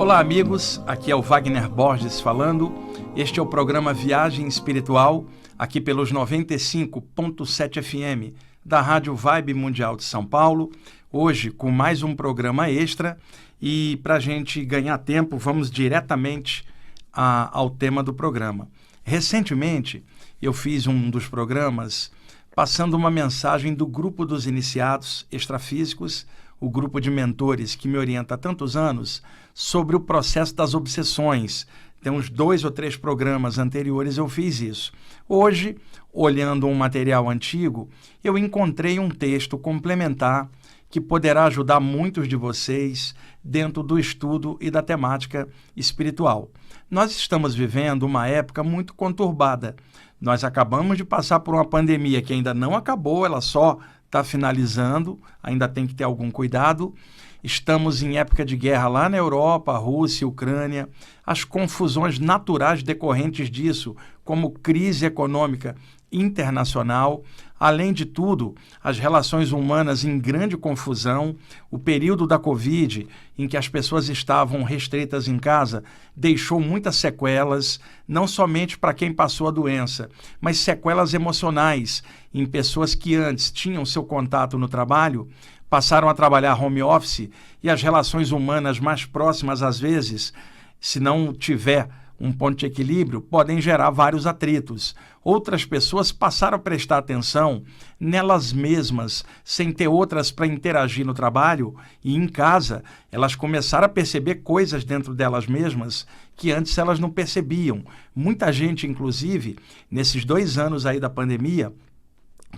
Olá amigos, aqui é o Wagner Borges falando. Este é o programa Viagem Espiritual, aqui pelos 95.7 FM da Rádio Vibe Mundial de São Paulo. Hoje com mais um programa extra e para a gente ganhar tempo vamos diretamente ao tema do programa. Recentemente eu fiz um dos programas passando uma mensagem do grupo dos iniciados extrafísicos, o grupo de mentores que me orienta há tantos anos, sobre o processo das obsessões. Tem uns 2 ou 3 programas anteriores eu fiz isso. Hoje, olhando um material antigo, eu encontrei um texto complementar que poderá ajudar muitos de vocês dentro do estudo e da temática espiritual. Nós estamos vivendo uma época muito conturbada. Nós acabamos de passar por uma pandemia que ainda não acabou, ela só está finalizando, ainda tem que ter algum cuidado. Estamos em época de guerra lá na Europa, Rússia, Ucrânia. As confusões naturais decorrentes disso, como crise econômica internacional. Além de tudo, as relações humanas em grande confusão. O período da Covid, em que as pessoas estavam restritas em casa, deixou muitas sequelas, não somente para quem passou a doença, mas sequelas emocionais em pessoas que antes tinham seu contato no trabalho, passaram a trabalhar home office e as relações humanas mais próximas, às vezes, se não tiver um ponto de equilíbrio, podem gerar vários atritos. Outras pessoas passaram a prestar atenção nelas mesmas, sem ter outras para interagir no trabalho, e em casa elas começaram a perceber coisas dentro delas mesmas que antes elas não percebiam. Muita gente, inclusive, nesses 2 anos aí da pandemia,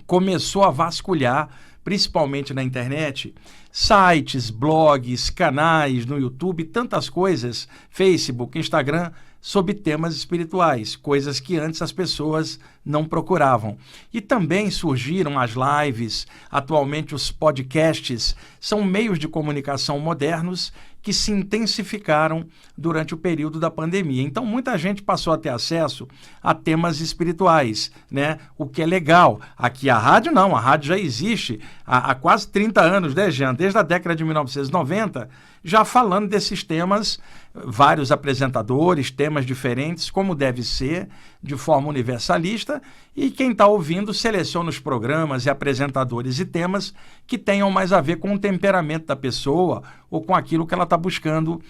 começou a vasculhar, principalmente na internet, sites, blogs, canais no YouTube, tantas coisas, Facebook, Instagram, sobre temas espirituais, coisas que antes as pessoas não procuravam. E também surgiram as lives, atualmente os podcasts, são meios de comunicação modernos que se intensificaram durante o período da pandemia. Então, muita gente passou a ter acesso a temas espirituais, né? O que é legal. Aqui a rádio não, a rádio já existe há quase 30 anos, né, Jean? Desde a década de 1990, já falando desses temas, vários apresentadores, temas diferentes, como deve ser, de forma universalista, e quem está ouvindo seleciona os programas e apresentadores e temas que tenham mais a ver com o temperamento da pessoa ou com aquilo que ela está buscando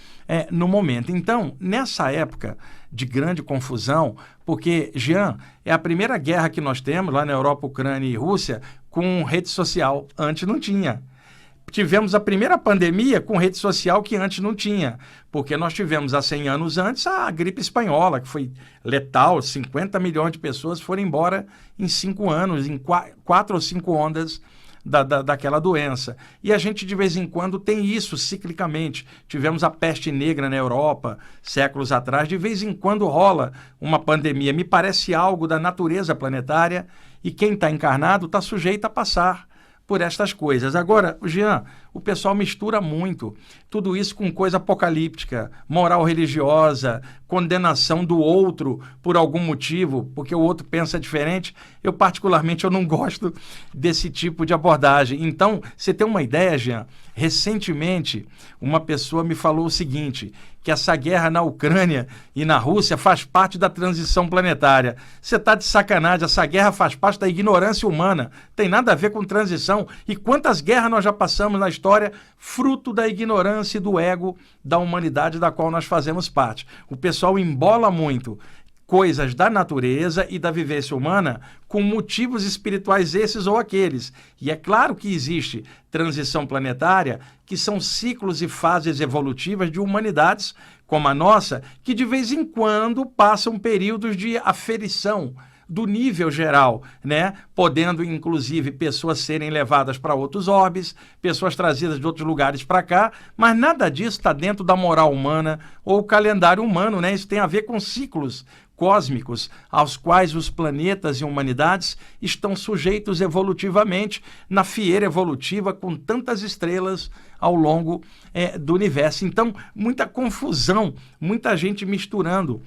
no momento. Então, nessa época de grande confusão, porque, Jean, é a primeira guerra que nós temos lá na Europa, Ucrânia e Rússia com rede social. Antes não tinha. Tivemos a primeira pandemia com rede social que antes não tinha, porque nós tivemos há 100 anos antes a gripe espanhola, que foi letal, 50 milhões de pessoas foram embora em 5 anos, em 4 ou 5 ondas daquela doença. E a gente de vez em quando tem isso ciclicamente. Tivemos a peste negra na Europa, séculos atrás, de vez em quando rola uma pandemia. Me parece algo da natureza planetária e quem está encarnado está sujeito a passar por estas coisas. Agora, Jean, o pessoal mistura muito tudo isso com coisa apocalíptica, moral religiosa, condenação do outro por algum motivo, porque o outro pensa diferente. Eu, particularmente, eu não gosto desse tipo de abordagem. Então, você tem uma ideia, Jean? Recentemente, uma pessoa me falou o seguinte, que essa guerra na Ucrânia e na Rússia faz parte da transição planetária. Você está de sacanagem, essa guerra faz parte da ignorância humana, tem nada a ver com transição. E quantas guerras nós já passamos na história, fruto da ignorância e do ego da humanidade da qual nós fazemos parte. O pessoal embola muito coisas da natureza e da vivência humana com motivos espirituais esses ou aqueles. E é claro que existe transição planetária, que são ciclos e fases evolutivas de humanidades como a nossa, que de vez em quando passam períodos de aferição do nível geral, né? Podendo, inclusive, pessoas serem levadas para outros orbes, pessoas trazidas de outros lugares para cá, mas nada disso está dentro da moral humana ou calendário humano, né? Isso tem a ver com ciclos cósmicos aos quais os planetas e humanidades estão sujeitos evolutivamente na fieira evolutiva com tantas estrelas ao longo do universo. Então, muita confusão, muita gente misturando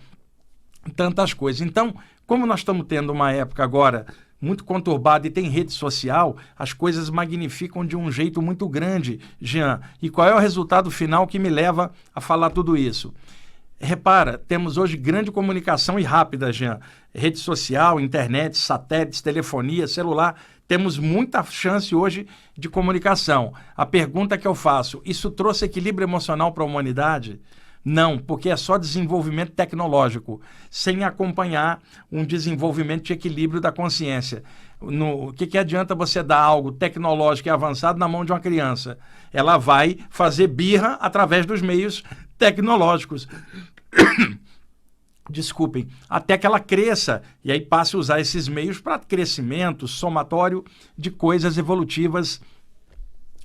tantas coisas. Então, como nós estamos tendo uma época agora muito conturbado e tem rede social, as coisas magnificam de um jeito muito grande, Jean. E qual é o resultado final que me leva a falar tudo isso? Repara, temos hoje grande comunicação e rápida, Jean. Rede social, internet, satélites, telefonia, celular. Temos muita chance hoje de comunicação. A pergunta que eu faço, isso trouxe equilíbrio emocional para a humanidade? Não, porque é só desenvolvimento tecnológico, sem acompanhar um desenvolvimento de equilíbrio da consciência. O que adianta você dar algo tecnológico e avançado na mão de uma criança? Ela vai fazer birra através dos meios tecnológicos. Desculpem, até que ela cresça e aí passe a usar esses meios para crescimento somatório de coisas evolutivas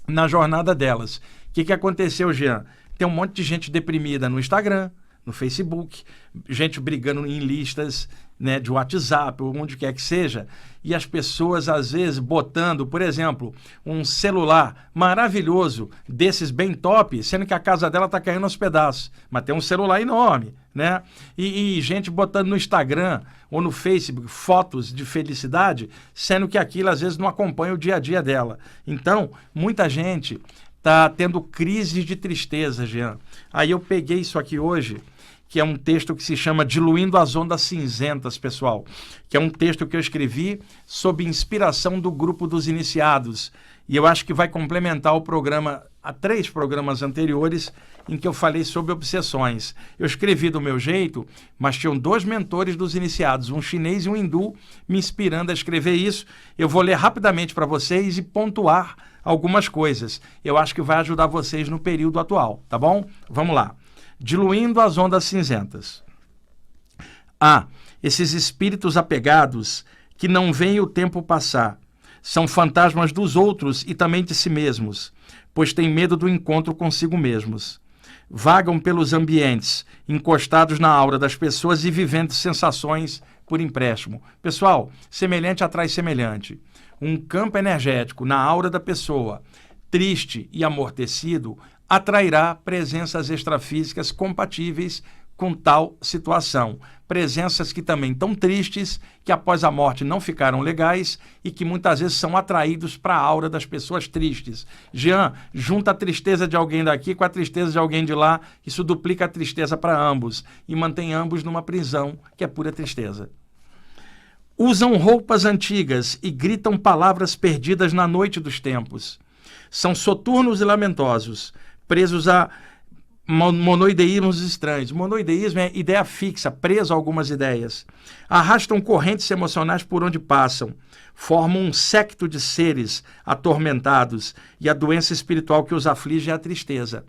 na jornada delas. O que aconteceu, Jean? Tem um monte de gente deprimida no Instagram, no Facebook, gente brigando em listas, né, de WhatsApp, ou onde quer que seja, e as pessoas, às vezes, botando, por exemplo, um celular maravilhoso, desses bem top, sendo que a casa dela está caindo aos pedaços, mas tem um celular enorme, né? E gente botando no Instagram ou no Facebook fotos de felicidade, sendo que aquilo, às vezes, não acompanha o dia a dia dela. Então, muita gente está tendo crises de tristeza, Jean. Aí eu peguei isso aqui hoje, que é um texto que se chama Diluindo as Ondas Cinzentas, pessoal, que é um texto que eu escrevi sob inspiração do grupo dos iniciados. E eu acho que vai complementar o programa, há 3 programas anteriores, em que eu falei sobre obsessões. Eu escrevi do meu jeito, mas tinham 2 mentores dos iniciados, um chinês e um hindu, me inspirando a escrever isso. Eu vou ler rapidamente para vocês e pontuar algumas coisas. Eu acho que vai ajudar vocês no período atual, tá bom? Vamos lá. Diluindo as ondas cinzentas. Esses espíritos apegados que não veem o tempo passar. São fantasmas dos outros e também de si mesmos, pois têm medo do encontro consigo mesmos. Vagam pelos ambientes, encostados na aura das pessoas e vivendo sensações por empréstimo. Pessoal, semelhante atrai semelhante. Um campo energético na aura da pessoa, triste e amortecido, atrairá presenças extrafísicas compatíveis com tal situação. Presenças que também estão tristes, que após a morte não ficaram legais e que muitas vezes são atraídos para a aura das pessoas tristes. Jean, junta a tristeza de alguém daqui com a tristeza de alguém de lá, isso duplica a tristeza para ambos e mantém ambos numa prisão que é pura tristeza. Usam roupas antigas e gritam palavras perdidas na noite dos tempos. São soturnos e lamentosos, presos a monoideísmos estranhos. Monoideísmo é ideia fixa, preso a algumas ideias. Arrastam correntes emocionais por onde passam. Formam um séquito de seres atormentados e a doença espiritual que os aflige é a tristeza.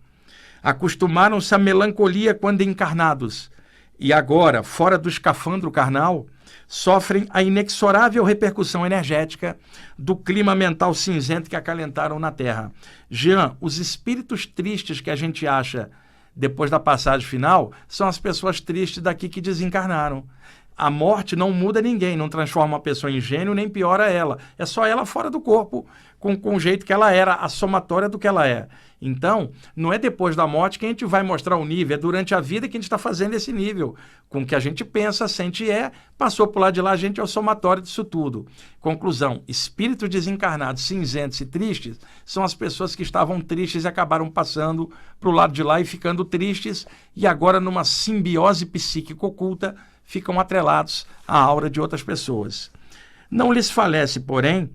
Acostumaram-se à melancolia quando encarnados e agora, fora do escafandro carnal, sofrem a inexorável repercussão energética do clima mental cinzento que acalentaram na Terra. Jean, os espíritos tristes que a gente acha depois da passagem final são as pessoas tristes daqui que desencarnaram. A morte não muda ninguém, não transforma a pessoa em gênio nem piora ela. É só ela fora do corpo, com o jeito que ela era, a somatória do que ela é. Então, não é depois da morte que a gente vai mostrar o nível, é durante a vida que a gente está fazendo esse nível. Com o que a gente pensa, sente e é, passou por lá de lá, a gente é o somatório disso tudo. Conclusão, espíritos desencarnados, cinzentos e tristes, são as pessoas que estavam tristes e acabaram passando para o lado de lá e ficando tristes, e agora numa simbiose psíquica oculta, ficam atrelados à aura de outras pessoas. Não lhes falece, porém,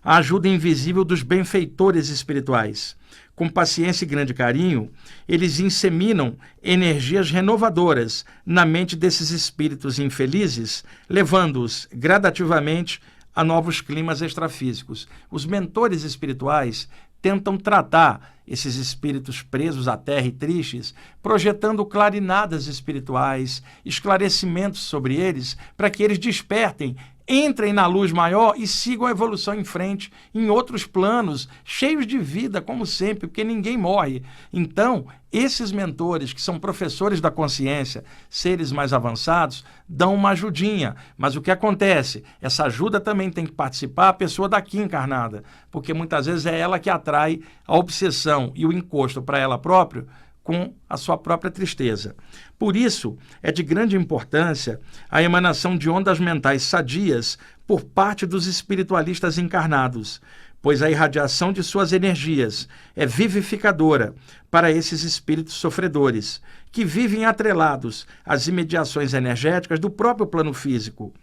a ajuda invisível dos benfeitores espirituais. Com paciência e grande carinho, eles inseminam energias renovadoras na mente desses espíritos infelizes, levando-os gradativamente a novos climas extrafísicos. Os mentores espirituais tentam tratar esses espíritos presos à terra e tristes, projetando clarinadas espirituais, esclarecimentos sobre eles, para que eles despertem, entrem na luz maior e sigam a evolução em frente, em outros planos, cheios de vida, como sempre, porque ninguém morre. Então, esses mentores, que são professores da consciência, seres mais avançados, dão uma ajudinha. Mas o que acontece? Essa ajuda também tem que participar a pessoa daqui encarnada, porque muitas vezes é ela que atrai a obsessão e o encosto para ela própria com a sua própria tristeza. Por isso, é de grande importância a emanação de ondas mentais sadias por parte dos espiritualistas encarnados, pois a irradiação de suas energias é vivificadora para esses espíritos sofredores, que vivem atrelados às imediações energéticas do próprio plano físico.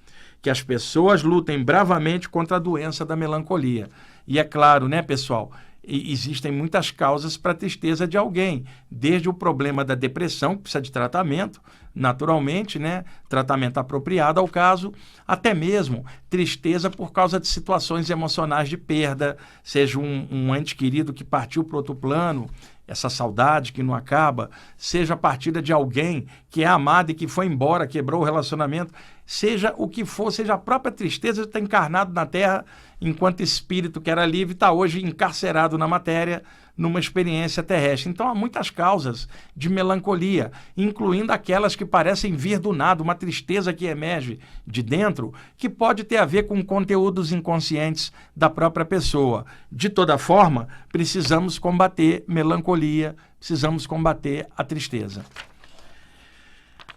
Que as pessoas lutem bravamente contra a doença da melancolia. E é claro, né, pessoal, existem muitas causas para a tristeza de alguém, desde o problema da depressão, que precisa de tratamento, naturalmente, né, tratamento apropriado ao caso, até mesmo tristeza por causa de situações emocionais de perda, seja um ente querido que partiu para outro plano, essa saudade que não acaba, seja a partida de alguém que é amado e que foi embora, quebrou o relacionamento, seja o que for, seja a própria tristeza de estar encarnado na Terra enquanto espírito que era livre, está hoje encarcerado na matéria, numa experiência terrestre. Então há muitas causas de melancolia, incluindo aquelas que parecem vir do nada, uma tristeza que emerge de dentro, que pode ter a ver com conteúdos inconscientes da própria pessoa. De toda forma, precisamos combater melancolia, precisamos combater a tristeza.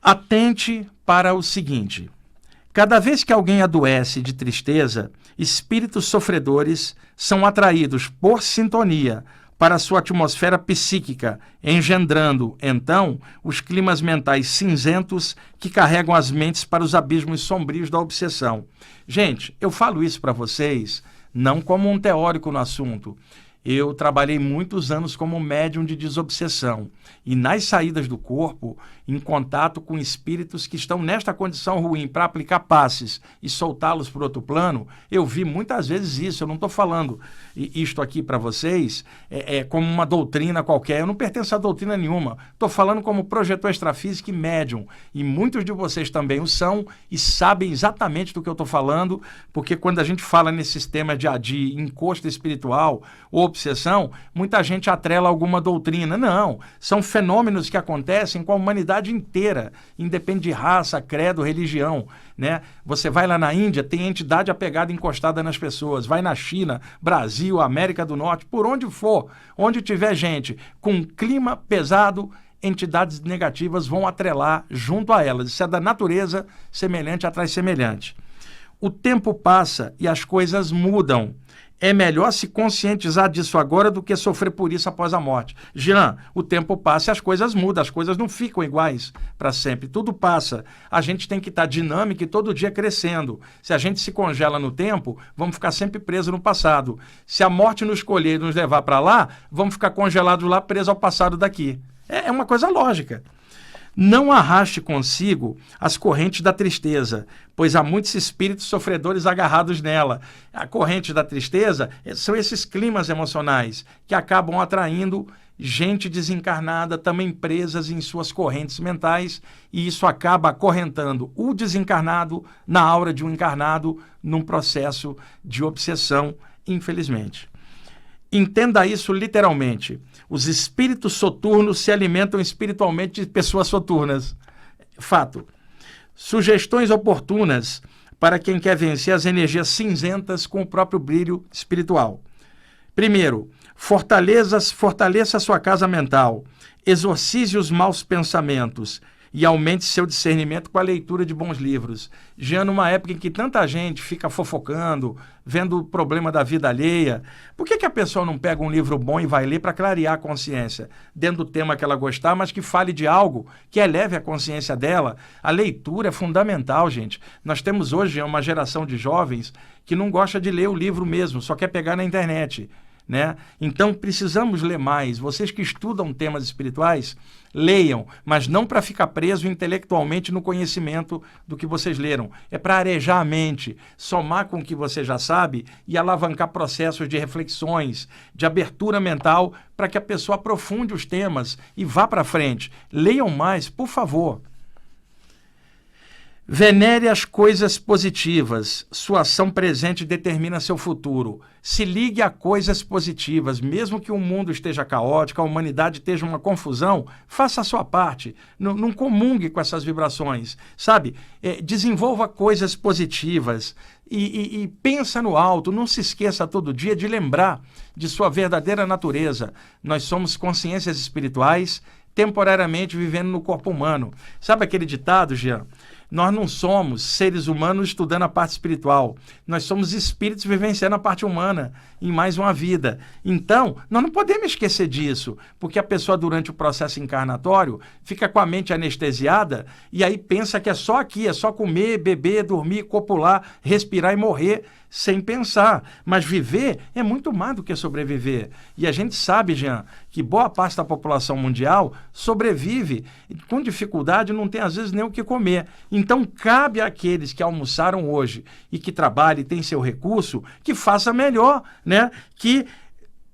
Atente para o seguinte: cada vez que alguém adoece de tristeza, espíritos sofredores são atraídos por sintonia para a sua atmosfera psíquica, engendrando, então, os climas mentais cinzentos que carregam as mentes para os abismos sombrios da obsessão. Gente, eu falo isso para vocês não como um teórico no assunto. Eu trabalhei muitos anos como médium de desobsessão e nas saídas do corpo, em contato com espíritos que estão nesta condição ruim para aplicar passes e soltá-los para outro plano, eu vi muitas vezes isso. Eu não estou falando isto aqui para vocês como uma doutrina qualquer. Eu não pertenço a doutrina nenhuma. Estou falando como projetor extrafísico e médium. E muitos de vocês também o são e sabem exatamente do que eu estou falando, porque quando a gente fala nesses temas de encosto espiritual ou obsessão, muita gente atrela alguma doutrina. Não, são fenômenos que acontecem com a humanidade inteira, independe de raça, credo, religião, né? Você vai lá na Índia, tem entidade apegada encostada nas pessoas, vai na China, Brasil, América do Norte, por onde for, onde tiver gente com clima pesado, entidades negativas vão atrelar junto a elas. Isso é da natureza, semelhante atrai semelhante. O tempo passa e as coisas mudam. É melhor se conscientizar disso agora do que sofrer por isso após a morte. Jean, o tempo passa e as coisas mudam, as coisas não ficam iguais para sempre, tudo passa. A gente tem que estar dinâmico e todo dia crescendo. Se a gente se congela no tempo, vamos ficar sempre presos no passado. Se a morte nos escolher e nos levar para lá, vamos ficar congelados lá, presos ao passado daqui. É uma coisa lógica. Não arraste consigo as correntes da tristeza, pois há muitos espíritos sofredores agarrados nela. A corrente da tristeza são esses climas emocionais que acabam atraindo gente desencarnada, também presas em suas correntes mentais, e isso acaba acorrentando o desencarnado na aura de um encarnado num processo de obsessão, infelizmente. Entenda isso literalmente. Os espíritos soturnos se alimentam espiritualmente de pessoas soturnas. Fato. Sugestões oportunas para quem quer vencer as energias cinzentas com o próprio brilho espiritual. Primeiro, fortaleça a sua casa mental, exorcize os maus pensamentos e aumente seu discernimento com a leitura de bons livros. Já numa época em que tanta gente fica fofocando, vendo o problema da vida alheia, por que a pessoa não pega um livro bom e vai ler para clarear a consciência, dentro do tema que ela gostar, mas que fale de algo que eleve a consciência dela? A leitura é fundamental, gente. Nós temos hoje uma geração de jovens que não gosta de ler o livro mesmo, só quer pegar na internet, né? Então precisamos ler mais. Vocês que estudam temas espirituais, leiam, mas não para ficar preso intelectualmente no conhecimento do que vocês leram. É para arejar a mente, somar com o que você já sabe e alavancar processos de reflexões, de abertura mental, para que a pessoa aprofunde os temas e vá para frente. Leiam mais, por favor. Venere as coisas positivas. Sua ação presente determina seu futuro. Se ligue a coisas positivas. Mesmo que o mundo esteja caótico, a humanidade esteja uma confusão, faça a sua parte. Não comungue com essas vibrações, sabe? Desenvolva coisas positivas e pensa no alto. Não se esqueça todo dia de lembrar de sua verdadeira natureza. Nós somos consciências espirituais temporariamente vivendo no corpo humano. Sabe aquele ditado, Jean? Nós não somos seres humanos estudando a parte espiritual. Nós somos espíritos vivenciando a parte humana em mais uma vida. Então, nós não podemos esquecer disso, porque a pessoa, durante o processo encarnatório, fica com a mente anestesiada e aí pensa que é só aqui, é só comer, beber, dormir, copular, respirar e morrer sem pensar. Mas viver é muito mais do que sobreviver. E a gente sabe, Jean, que boa parte da população mundial sobrevive com dificuldade, não tem às vezes nem o que comer. Então, cabe àqueles que almoçaram hoje e que trabalham e têm seu recurso, que faça melhor, né? Que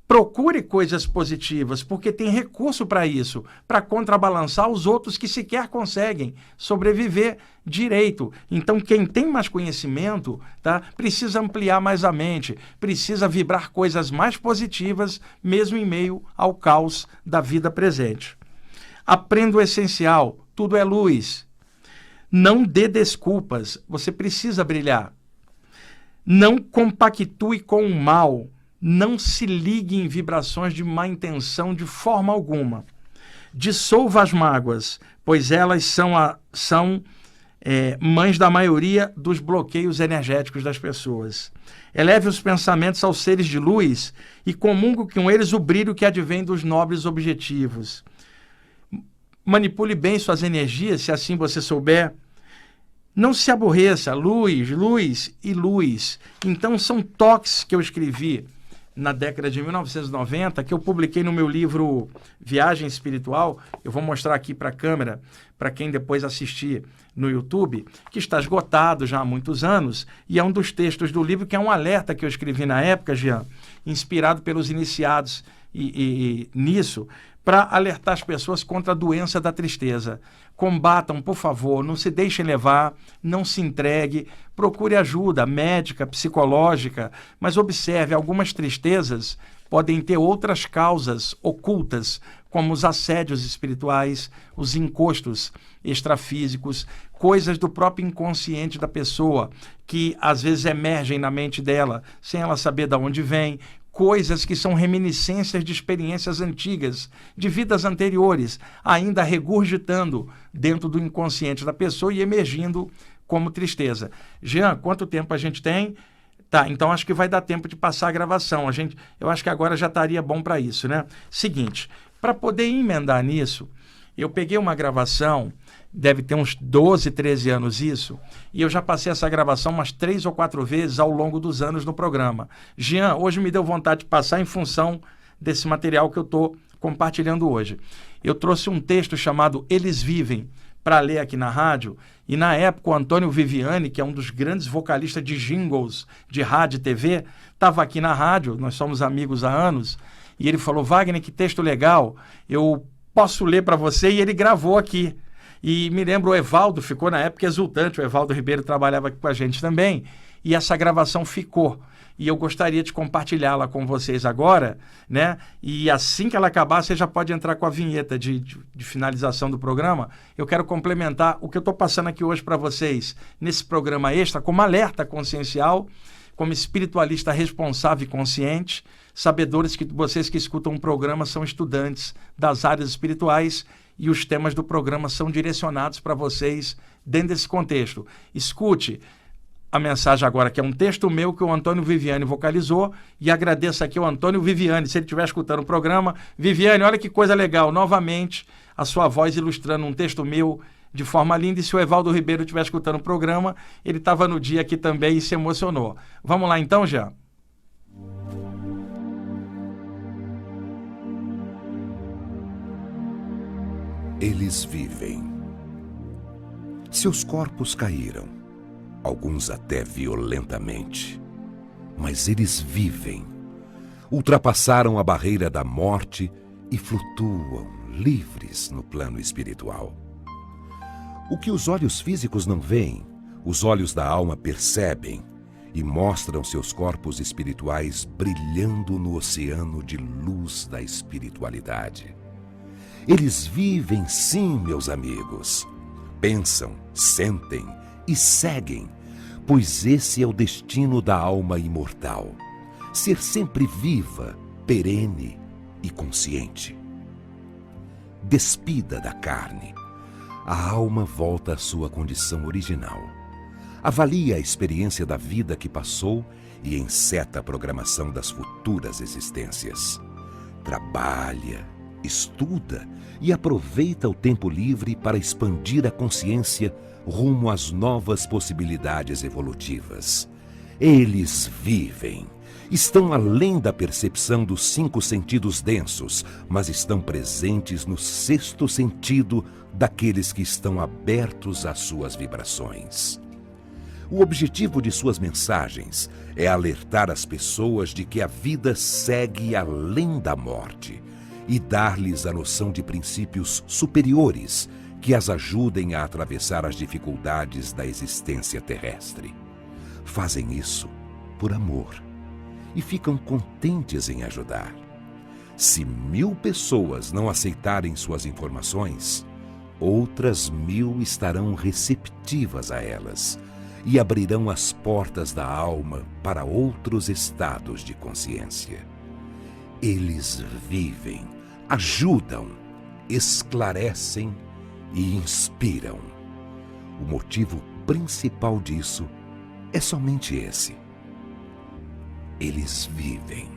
procure coisas positivas, porque tem recurso para isso, para contrabalançar os outros que sequer conseguem sobreviver direito. Então, quem tem mais conhecimento, tá, precisa ampliar mais a mente, precisa vibrar coisas mais positivas, mesmo em meio ao caos da vida presente. Aprenda o essencial, tudo é luz. Não dê desculpas, você precisa brilhar. Não compactue com o mal. Não se ligue em vibrações de má intenção de forma alguma. Dissolva as mágoas, pois elas são mães da maioria dos bloqueios energéticos das pessoas. Eleve os pensamentos aos seres de luz e comungue com eles o brilho que advém dos nobres objetivos. Manipule bem suas energias, se assim você souber. Não se aborreça, luz, luz e luz. Então são toques que eu escrevi na década de 1990, que eu publiquei no meu livro Viagem Espiritual. Eu vou mostrar aqui para a câmera, para quem depois assistir no YouTube, que está esgotado já há muitos anos, e é um dos textos do livro que é um alerta que eu escrevi na época, Jean, inspirado pelos iniciados nisso, para alertar as pessoas contra a doença da tristeza. Combatam, por favor, não se deixem levar, não se entregue, procure ajuda médica, psicológica, mas observe, algumas tristezas podem ter outras causas ocultas, como os assédios espirituais, os encostos extrafísicos, coisas do próprio inconsciente da pessoa, que às vezes emergem na mente dela, sem ela saber de onde vem, coisas que são reminiscências de experiências antigas, de vidas anteriores, ainda regurgitando dentro do inconsciente da pessoa e emergindo como tristeza. Jean, quanto tempo a gente tem? Tá, então acho que vai dar tempo de passar a gravação. Eu acho que agora já estaria bom para isso, né? Seguinte, para poder emendar nisso, eu peguei uma gravação, deve ter uns 12, 13 anos isso, e eu já passei essa gravação umas 3 ou 4 vezes ao longo dos anos no programa. Jean, hoje me deu vontade de passar em função desse material que eu estou compartilhando hoje. Eu trouxe um texto chamado Eles Vivem, para ler aqui na rádio, e na época o Antônio Viviani, que é um dos grandes vocalistas de jingles de rádio e TV, estava aqui na rádio, nós somos amigos há anos, e ele falou: Wagner, que texto legal, eu posso ler para você, e ele gravou aqui. E me lembro, o Evaldo ficou na época exultante, o Evaldo Ribeiro trabalhava aqui com a gente também, e essa gravação ficou. E eu gostaria de compartilhá-la com vocês agora, né? E assim que ela acabar, você já pode entrar com a vinheta de finalização do programa. Eu quero complementar o que eu estou passando aqui hoje para vocês, nesse programa extra, como alerta consciencial, como espiritualista responsável e consciente, sabedores que vocês que escutam um programa são estudantes das áreas espirituais e os temas do programa são direcionados para vocês dentro desse contexto. Escute a mensagem agora, que é um texto meu que o Antônio Viviani vocalizou, e agradeço aqui ao Antônio Viviani, se ele estiver escutando o programa. Viviani, olha que coisa legal, novamente a sua voz ilustrando um texto meu de forma linda, e se o Evaldo Ribeiro estiver escutando o programa, ele estava no dia aqui também e se emocionou. Vamos lá então, já? Eles vivem. Seus corpos caíram, alguns até violentamente, mas eles vivem. Ultrapassaram a barreira da morte e flutuam livres no plano espiritual. O que os olhos físicos não veem, os olhos da alma percebem e mostram seus corpos espirituais brilhando no oceano de luz da espiritualidade. Eles vivem sim, meus amigos. Pensam, sentem e seguem, pois esse é o destino da alma imortal. Ser sempre viva, perene e consciente. despida da carne. A alma volta à sua condição original. Avalia a experiência da vida que passou e enceta a programação das futuras existências. Trabalha, estuda e aproveita o tempo livre para expandir a consciência rumo às novas possibilidades evolutivas. Eles vivem. Estão além da percepção dos 5 sentidos densos, mas estão presentes no 6º sentido daqueles que estão abertos às suas vibrações. O objetivo de suas mensagens é alertar as pessoas de que a vida segue além da morte e dar-lhes a noção de princípios superiores que as ajudem a atravessar as dificuldades da existência terrestre. Fazem isso por amor e ficam contentes em ajudar. Se 1000 pessoas não aceitarem suas informações, outras 1000 estarão receptivas a elas e abrirão as portas da alma para outros estados de consciência. Eles vivem, ajudam, esclarecem e inspiram. O motivo principal disso é somente esse. Eles vivem.